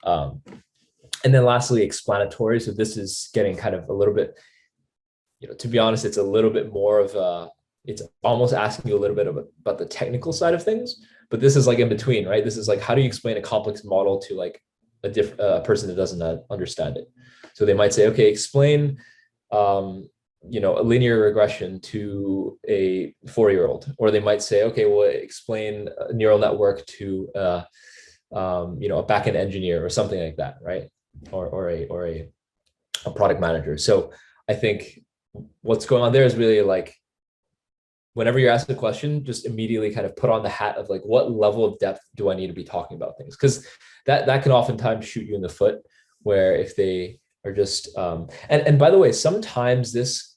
And then lastly, explanatory. So this is getting kind of a little bit, to be honest, it's a little bit more of it's almost asking you a little bit about the technical side of things, but this is like in between, right? This is like, how do you explain a complex model to like a person that doesn't understand it? So they might say, okay, explain, a linear regression to a 4-year-old, or they might say, okay, well, explain a neural network to, a backend engineer or something like that, right? Or a product manager. So I think what's going on there is really like, whenever you're asked a question, just immediately kind of put on the hat of like, what level of depth do I need to be talking about things? Because that can oftentimes shoot you in the foot, where if they are just and by the way, sometimes this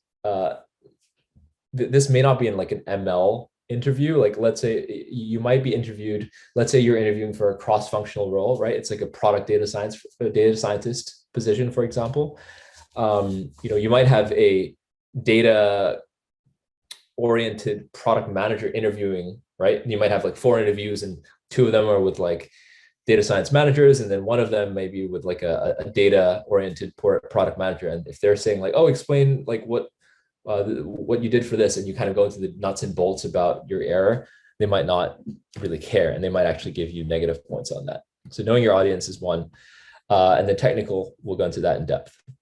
may not be in like an ML interview. Like, let's say you might be interviewed, let's say you're interviewing for a cross-functional role, right? It's like a product data scientist position, for example. You might have a data oriented product manager interviewing, right? And you might have like 4 interviews, and 2 of them are with like data science managers, and then one of them maybe with like a data oriented product manager. And if they're saying like, oh, explain like what you did for this, and you kind of go into the nuts and bolts about your error, they might not really care, and they might actually give you negative points on that. So knowing your audience is one, and then technical, we'll go into that in depth.